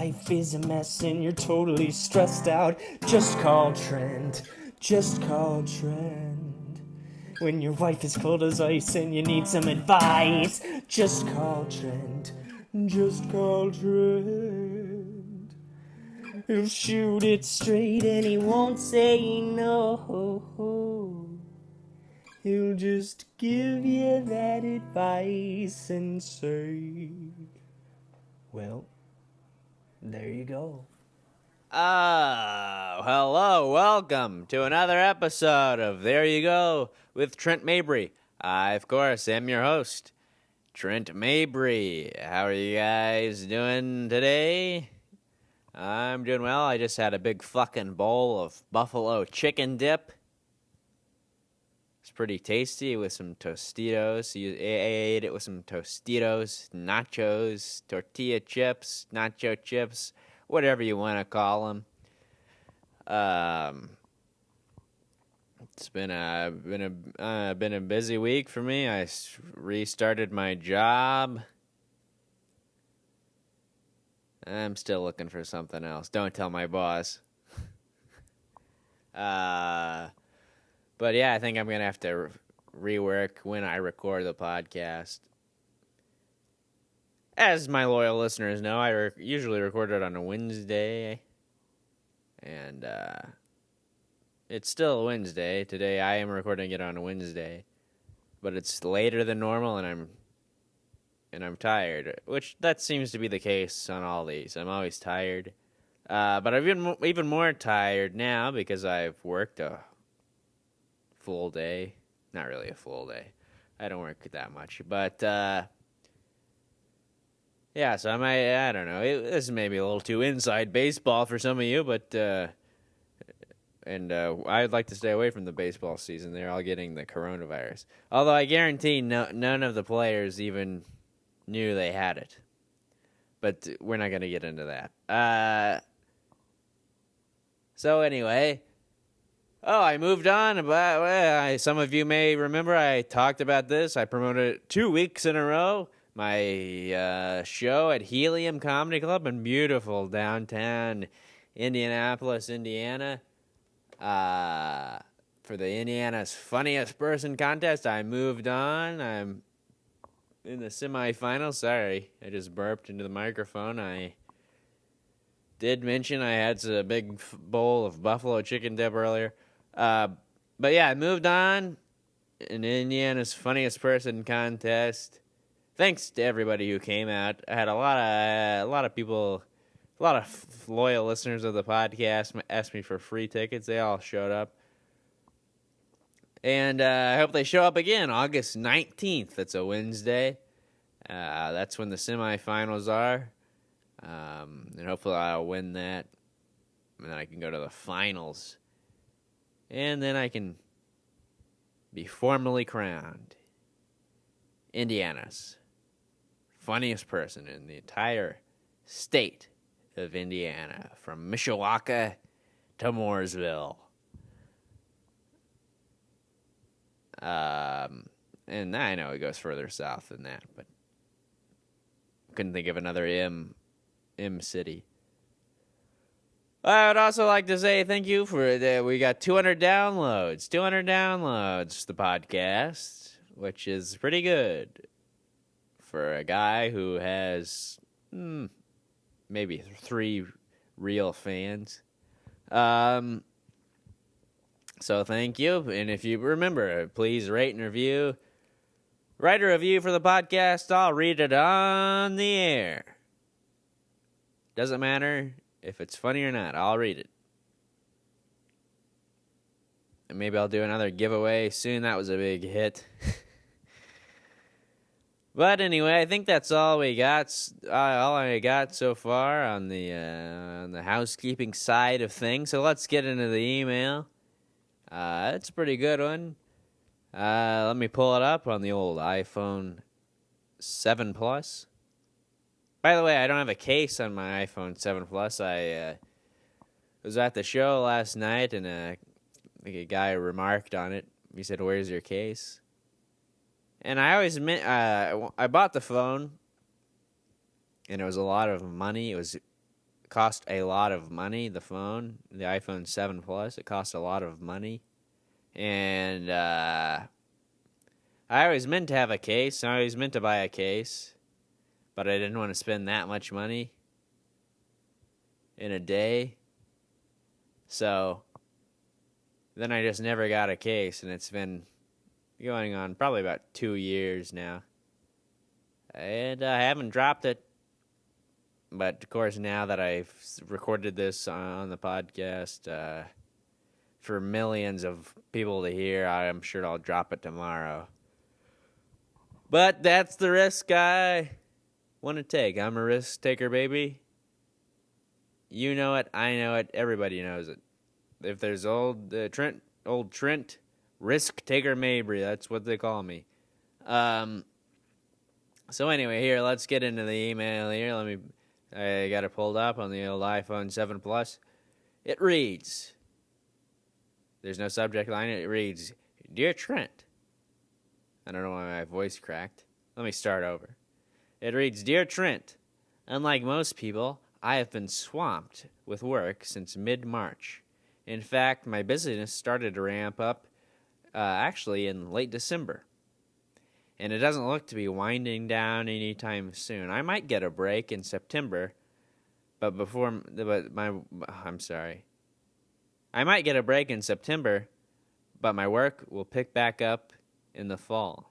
life is a mess and you're totally stressed out, just call Trent. Just call Trent. When your wife is cold as ice and you need some advice, just call Trent. Just call Trent. He'll shoot it straight and he won't say no. He'll just give you that advice and say, well, there you go. Oh, hello, welcome to another episode of There You Go with Trent Mabry. I, of course, am your host, Trent Mabry. How are you guys doing today? I'm doing well. I just had a big fucking bowl of buffalo chicken dip. It's pretty tasty with some Tostitos. I ate it with some Tostitos, nachos, tortilla chips, nacho chips, whatever you want to call them. It's been a busy week for me. I restarted my job. I'm still looking for something else. Don't tell my boss. But yeah, I think I'm gonna have to rework when I record the podcast. As my loyal listeners know, I usually record it on a Wednesday, and it's still Wednesday. Today I am recording it on a Wednesday, but it's later than normal, and I'm tired, which that seems to be the case on all these. I'm always tired, but I've been even more tired now because I've worked a full day. Not really a full day. I don't work that much, but yeah, so I don't know. This is maybe a little too inside baseball for some of you, but I'd like to stay away from the baseball season. They're all getting the coronavirus. Although I guarantee none of the players even knew they had it. But we're not going to get into that. So anyway, I moved on. Some of you may remember I talked about this. I promoted 2 weeks in a row my show at Helium Comedy Club in beautiful downtown Indianapolis, Indiana. For the Indiana's Funniest Person contest, I moved on. I'm in the semifinals. Sorry, I just burped into the microphone. I did mention I had a big bowl of buffalo chicken dip earlier. But yeah, I moved on in Indiana's Funniest Person contest. Thanks to everybody who came out. I had a lot of people, a lot of loyal listeners of the podcast asked me for free tickets. They all showed up. And I hope they show up again August 19th. It's a Wednesday. That's when the semifinals are. And hopefully I'll win that. And then I can go to the finals. And then I can be formally crowned Indiana's funniest person in the entire state of Indiana, from Mishawaka to Mooresville. And I know it goes further south than that, but couldn't think of another M city. I would also like to say thank you for we got 200 downloads. 200 downloads, the podcast, which is pretty good for a guy who has maybe 3 real fans. So thank you. And if you remember, please rate and review. Write a review for the podcast. I'll read it on the air. Doesn't matter if it's funny or not. I'll read it. And maybe I'll do another giveaway soon. That was a big hit. But anyway, I think that's all we got. All I got so far on the housekeeping side of things. So let's get into the email. It's a pretty good one. Let me pull it up on the old iPhone 7 Plus. By the way, I don't have a case on my iPhone 7 Plus. I was at the show last night, and I think a guy remarked on it. He said, "Where's your case?" And I always admit, I bought the phone, and it was a lot of money. It was cost a lot of money. The phone, the iPhone 7 Plus, it cost a lot of money. And I always meant to have a case. I always meant to buy a case, but I didn't want to spend that much money in a day. So then I just never got a case, and it's been going on probably about 2 years now. And I haven't dropped it. But of course, now that I've recorded this on the podcast for millions of people to hear, I'm sure I'll drop it tomorrow. But that's the risk I want to take. I'm a risk taker, baby. You know it. I know it. Everybody knows it. If there's old Trent, risk taker Mabry. That's what they call me. So anyway, here, let's get into the email here. I got it pulled up on the old iPhone 7 Plus. It reads, there's no subject line. It reads, Dear Trent. I don't know why my voice cracked. Let me start over. It reads, Dear Trent, unlike most people, I have been swamped with work since mid-March. In fact, my busyness started to ramp up actually in late December. And it doesn't look to be winding down anytime soon. I might get a break in September, I might get a break in September, but my work will pick back up in the fall.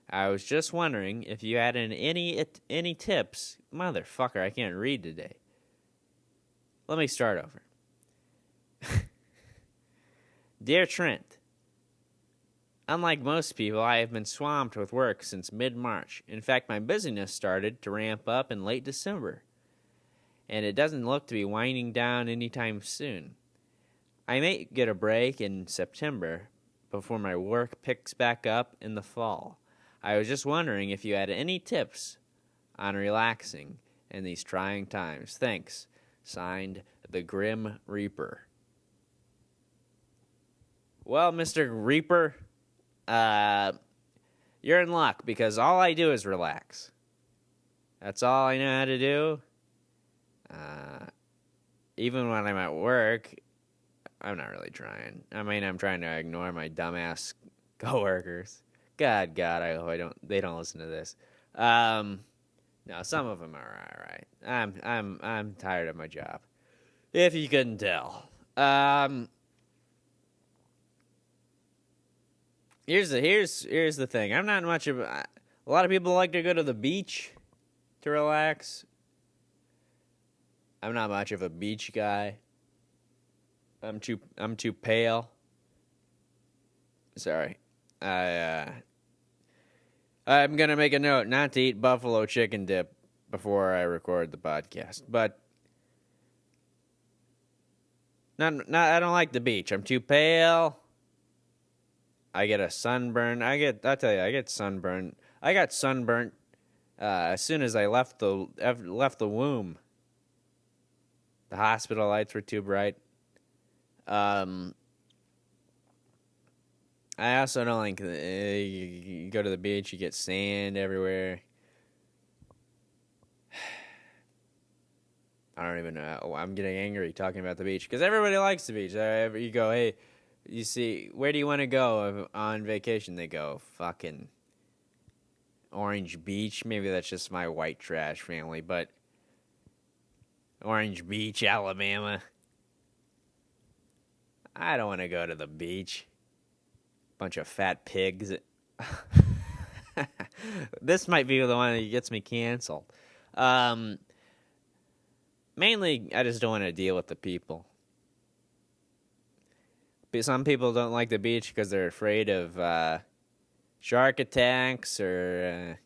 I was just wondering if you had any tips. Motherfucker, I can't read today. Let me start over. Dear Trent, unlike most people, I have been swamped with work since mid-March. In fact, my busyness started to ramp up in late December, and it doesn't look to be winding down anytime soon. I may get a break in September before my work picks back up in the fall. I was just wondering if you had any tips on relaxing in these trying times. Thanks. Signed, The Grim Reaper. Well, Mr. Reaper, you're in luck because all I do is relax. That's all I know how to do. Even when I'm at work, I'm not really trying. I mean, I'm trying to ignore my dumbass coworkers. God, I hope they don't listen to this. No, some of them are all right. I'm tired of my job. If you couldn't tell. Here's the thing. I'm not much of a lot of people like to go to the beach to relax. I'm not much of a beach guy. I'm too pale. Sorry. I'm gonna make a note not to eat buffalo chicken dip before I record the podcast. But I don't like the beach. I'm too pale. I get a sunburn. I get sunburn. I got sunburnt as soon as I left the womb. The hospital lights were too bright. I also don't like you go to the beach, you get sand everywhere. I don't even know. Oh, I'm getting angry talking about the beach because everybody likes the beach. You go, hey, you see, where do you want to go on vacation? They go, fucking Orange Beach. Maybe that's just my white trash family, but Orange Beach, Alabama. I don't want to go to the beach. Bunch of fat pigs. This might be the one that gets me canceled. Mainly, I just don't want to deal with the people. Some people don't like the beach because they're afraid of shark attacks or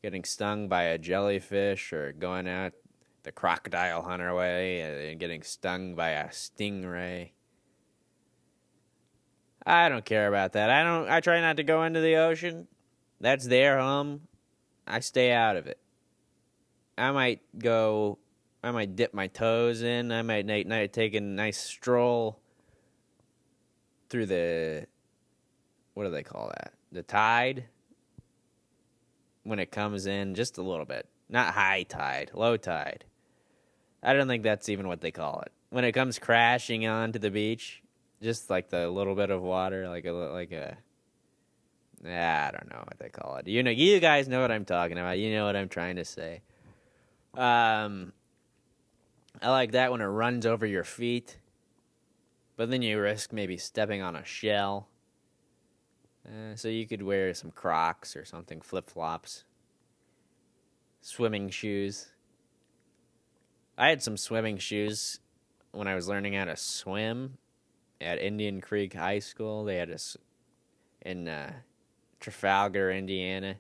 getting stung by a jellyfish or going out the crocodile hunter way and getting stung by a stingray. I don't care about that. I try not to go into the ocean. That's their home. I stay out of it. I might dip my toes in. I might take a nice stroll through what do they call that? The tide. When it comes in, just a little bit. Not high tide, low tide. I don't think that's even what they call it. When it comes crashing onto the beach, just like the little bit of water, I don't know what they call it. You guys know what I'm talking about. You know what I'm trying to say. I like that when it runs over your feet, but then you risk maybe stepping on a shell. So you could wear some Crocs or something, flip-flops, swimming shoes. I had some swimming shoes when I was learning how to swim at Indian Creek High School. They had us in Trafalgar, Indiana.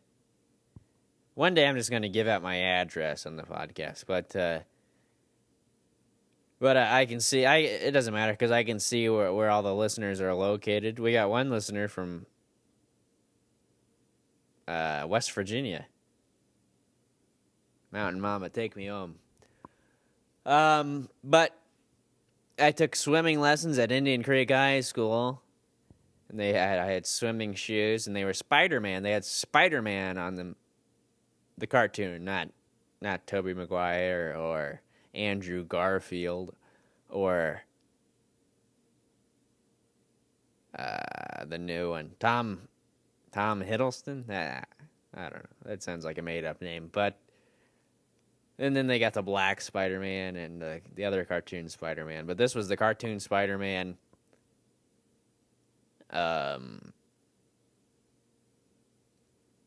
One day I'm just going to give out my address on the podcast, but I can see it doesn't matter because I can see where all the listeners are located. We got one listener from West Virginia. Mountain Mama, take me home. But I took swimming lessons at Indian Creek High School, and I had swimming shoes, and they were Spider-Man. They had Spider-Man on them, the cartoon, not Tobey Maguire or Andrew Garfield or the new one, Tom Hiddleston. I don't know. That sounds like a made-up name, but. And then they got the black Spider-Man and the other cartoon Spider-Man. But this was the cartoon Spider-Man from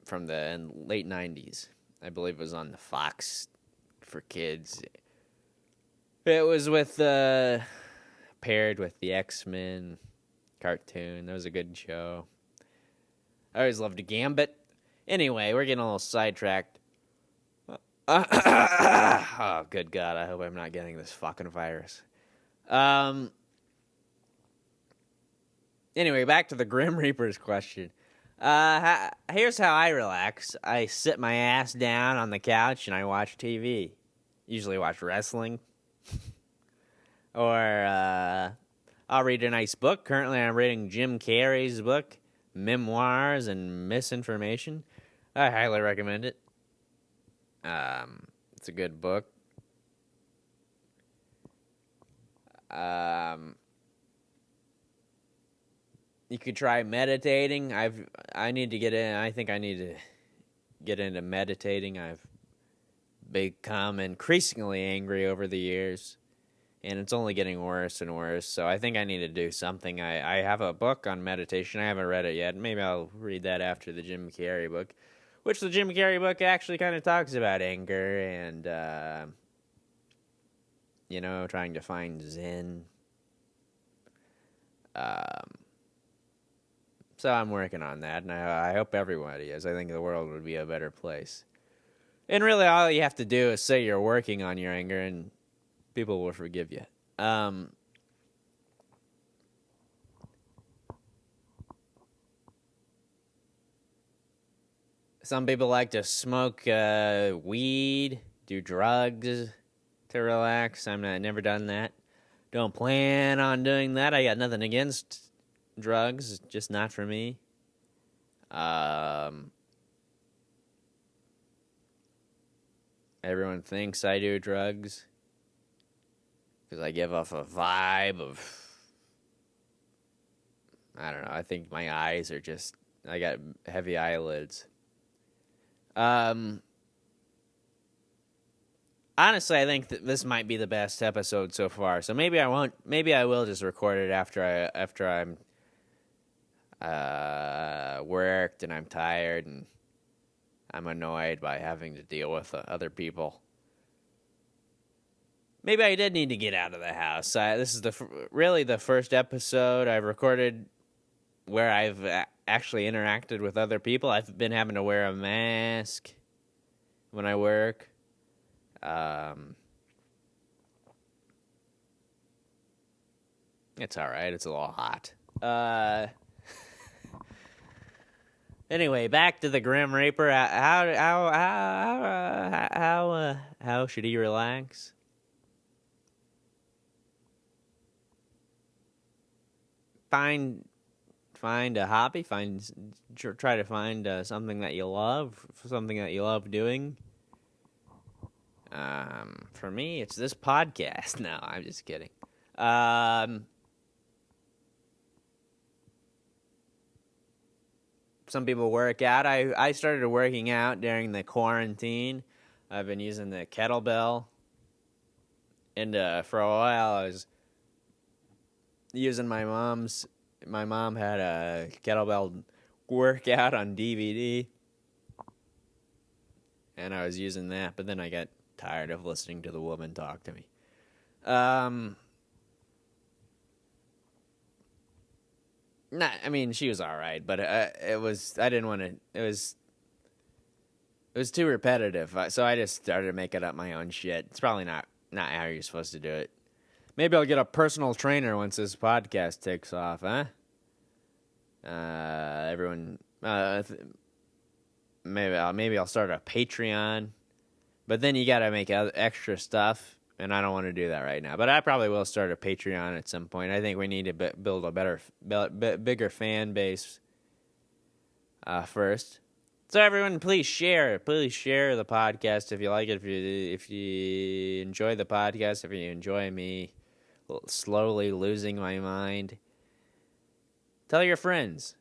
the late 90s. I believe it was on the Fox for kids. It was paired with the X-Men cartoon. That was a good show. I always loved Gambit. Anyway, we're getting a little sidetracked. Oh, good God, I hope I'm not getting this fucking virus. Anyway, back to the Grim Reaper's question. Here's how I relax. I sit my ass down on the couch and I watch TV. Usually watch wrestling. Or I'll read a nice book. Currently I'm reading Jim Carrey's book, Memoirs and Misinformation. I highly recommend it. It's a good book. You could try meditating. I need to get in. I think I need to get into meditating. I've become increasingly angry over the years, and it's only getting worse and worse. So I think I need to do something. I have a book on meditation. I haven't read it yet. Maybe I'll read that after the Jim Carrey book. Which the Jim Carrey book actually kind of talks about anger and, trying to find Zen. So I'm working on that, and I hope everybody is. I think the world would be a better place. And really, all you have to do is say you're working on your anger, and people will forgive you. Some people like to smoke weed, do drugs to relax. I've never done that. Don't plan on doing that. I got nothing against drugs, just not for me. Everyone thinks I do drugs because I give off a vibe of, I don't know, I think my eyes are just, I got heavy eyelids. Honestly, I think this might be the best episode so far. So maybe I won't. Maybe I will just record it after I'm worked and I'm tired and I'm annoyed by having to deal with other people. Maybe I did need to get out of the house. This is really the first episode I've recorded where I've actually interacted with other people. I've been having to wear a mask when I work. It's all right. It's a little hot. Anyway, back to the Grim Reaper. How should he relax? Find a hobby. Try to find something that you love doing. For me, it's this podcast. No, I'm just kidding. Some people work out. I started working out during the quarantine. I've been using the kettlebell. And for a while, I was using my mom's. My mom had a kettlebell workout on DVD. And I was using that. But then I got tired of listening to the woman talk to me. Nah, I mean, she was all right, but it was. I didn't want to. It was too repetitive, so I just started making up my own shit. It's probably not how you're supposed to do it. Maybe I'll get a personal trainer once this podcast takes off, huh? Everyone. Maybe I'll start a Patreon, but then you gotta make extra stuff. And I don't want to do that right now. But I probably will start a Patreon at some point. I think we need to build a bigger fan base first. So everyone, please share. Please share the podcast if you like it. If you enjoy the podcast, if you enjoy me slowly losing my mind, tell your friends.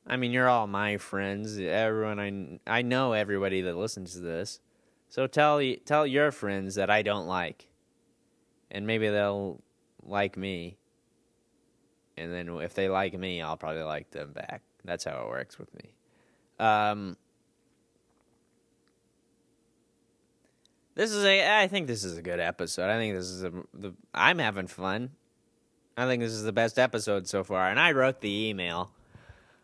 I mean, you're all my friends. Everyone, I know everybody that listens to this. So tell your friends that I don't like, and maybe they'll like me. And then if they like me, I'll probably like them back. That's how it works with me. I think this is a good episode. I think this is I'm having fun. I think this is the best episode so far. And I wrote the email.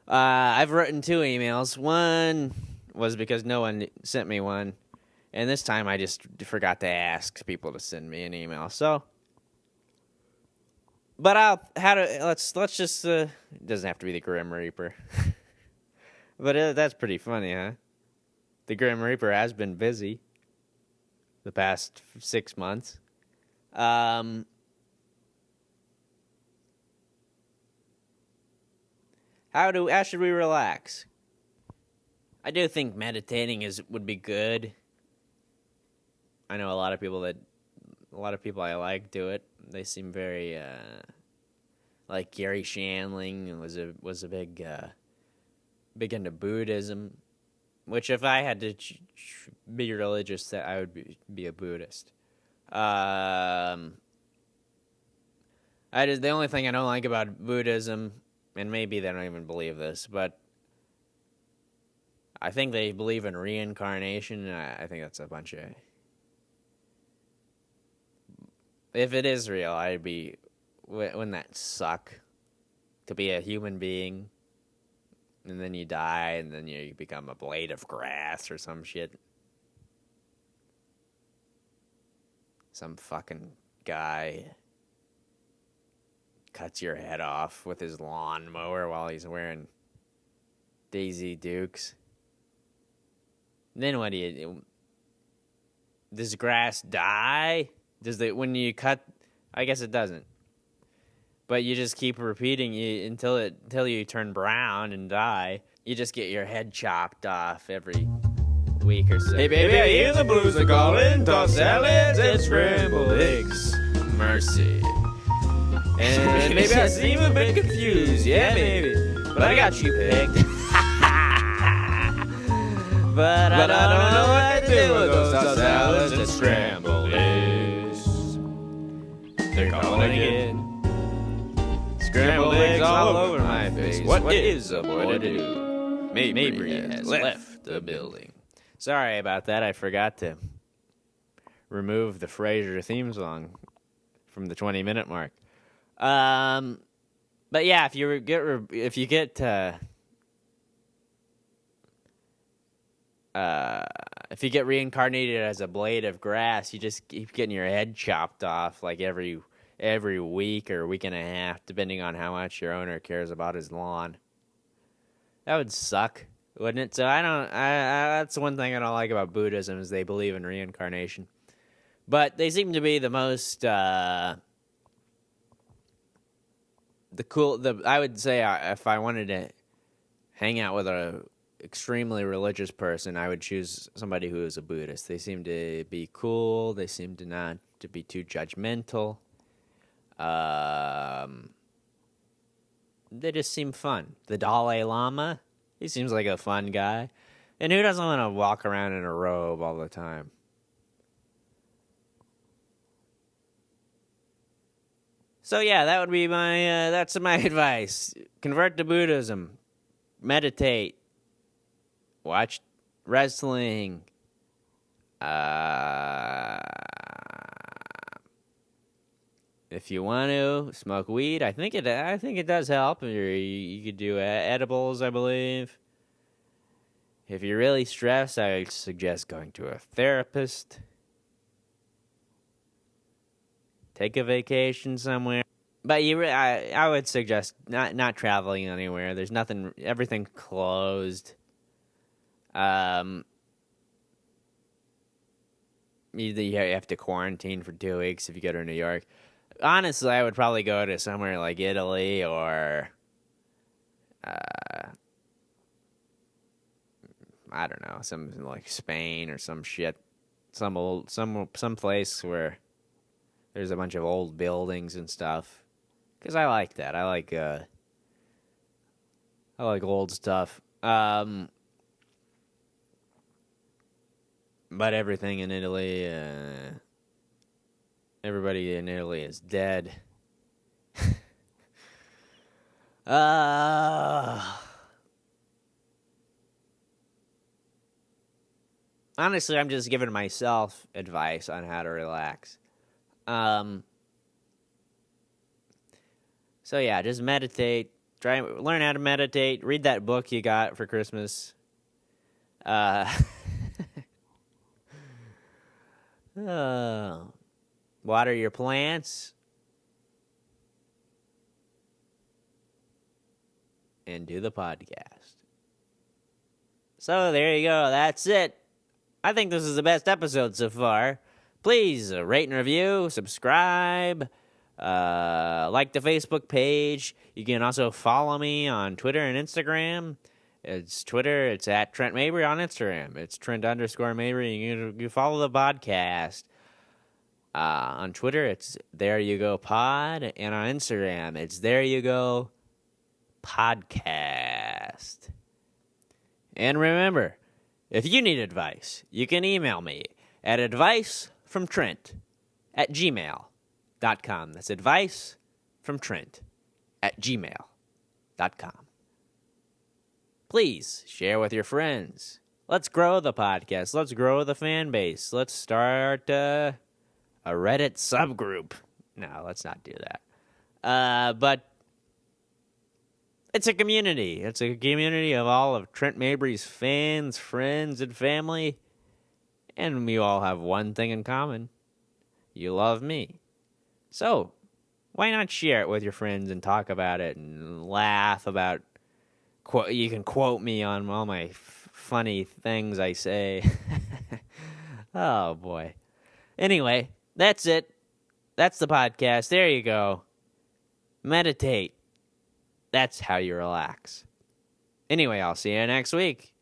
I've written 2 emails. One was because no one sent me one. And this time I just forgot to ask people to send me an email. So, but let's just, it doesn't have to be the Grim Reaper. But that's pretty funny, huh? The Grim Reaper has been busy the past 6 months. How should we relax? I do think meditating would be good. I know a lot of people I like do it. They seem very like Gary Shandling was a big into Buddhism, which if I had to be religious, that I would be a Buddhist. The only thing I don't like about Buddhism, and maybe they don't even believe this, but I think they believe in reincarnation. I think that's a bunch of. If it is real, wouldn't that suck? To be a human being, and then you die, and then you become a blade of grass or some shit. Some fucking guy cuts your head off with his lawnmower while he's wearing Daisy Dukes. And then what do you do? Does grass die? When you cut? I guess it doesn't. But you just keep repeating until you turn brown and die. You just get your head chopped off every week or so. Hey baby, I hear the blues are calling. Toss salads and scrambled eggs. Mercy. And maybe I seem a bit confused. Yeah, baby. But I got you pegged. But I don't know what to do with those tossed salads and scrambled eggs. They're calling again. Scrambled eggs all over my face. What is a boy to do? Mabry has left the building. Sorry about that. I forgot to remove the Frasier theme song from the 20-minute mark. But yeah, if you get reincarnated as a blade of grass, you just keep getting your head chopped off like every week or week and a half, depending on how much your owner cares about his lawn. That would suck, wouldn't it? So that's the one thing I don't like about Buddhism is they believe in reincarnation. But they seem to be the most I would say if I wanted to hang out with a extremely religious person, I would choose somebody who is a Buddhist. They seem to be cool. They seem to not to be too judgmental. They just seem fun. The Dalai Lama, he seems like a fun guy. And who doesn't want to walk around in a robe all the time? So yeah, that would be that's my advice. Convert to Buddhism. Meditate. Watch wrestling. If you want to smoke weed, I think it does help. You could do edibles, I believe. If you're really stressed, I suggest going to a therapist. Take a vacation somewhere. But I would suggest not traveling anywhere. There's nothing. Everything closed. You have to quarantine for 2 weeks if you go to New York. Honestly, I would probably go to somewhere like Italy or I don't know, something like Spain or some shit, some place where there's a bunch of old buildings and stuff. Because I like that. I like old stuff. But everything in Italy, everybody in Italy is dead. Honestly, I'm just giving myself advice on how to relax. So yeah, just meditate. Learn how to meditate. Read that book you got for Christmas. Water your plants. And do the podcast. So there you go. That's it. I think this is the best episode so far. Please rate and review, subscribe, like the Facebook page. You can also follow me on Twitter and Instagram. It's Twitter. It's at Trent Mabry. On Instagram, it's Trent_Mabry. You follow the podcast. On Twitter, it's There You Go Pod. And on Instagram, it's There You Go Podcast. And remember, if you need advice, you can email me at advicefromtrent@gmail.com. That's advicefromtrent@gmail.com. Please share with your friends. Let's grow the podcast. Let's grow the fan base. Let's start a Reddit subgroup. No, let's not do that. But it's a community. It's a community of all of Trent Mabry's fans, friends, and family. And we all have one thing in common. You love me. So, why not share it with your friends and talk about it and laugh about... You can quote me on all my funny things I say. Oh, boy. Anyway, that's it. That's the podcast. There you go. Meditate. That's how you relax. Anyway, I'll see you next week.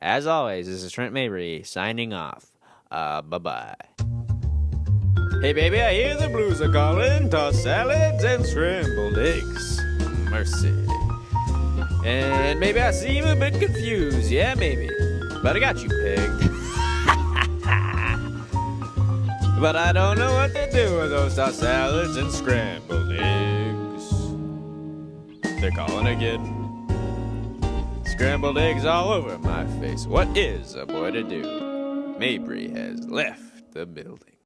As always, this is Trent Mabry signing off. Bye-bye. Hey, baby, I hear the blues are calling. Tossed salads and scrambled eggs. Mercy. And maybe I seem a bit confused. Yeah, maybe. But I got you pegged. But I don't know what to do with those tossed salads and scrambled eggs. They're calling again. Scrambled eggs all over my face. What is a boy to do? Mabry has left the building.